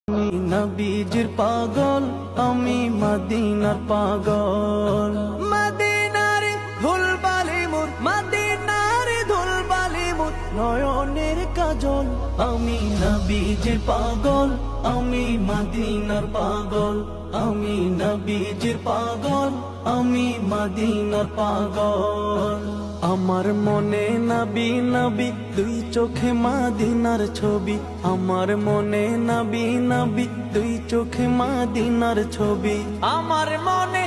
আমি নবীজির পাগল, আমি মদিনার পাগল। মদিনার ধুলবালি মোর, মদিনার ধুলবালি মোর নয়নের কাজল। আমি নবীজির পাগল, আমি মদিনার পাগল। আমি নবীজির পাগল, আমি মদিনার পাগল। আমার মনে নবী নবী, দুই চোখে মদিনার ছবি। আমার মনে নবী নবী, দুই চোখে মদিনার ছবি। আমার মনে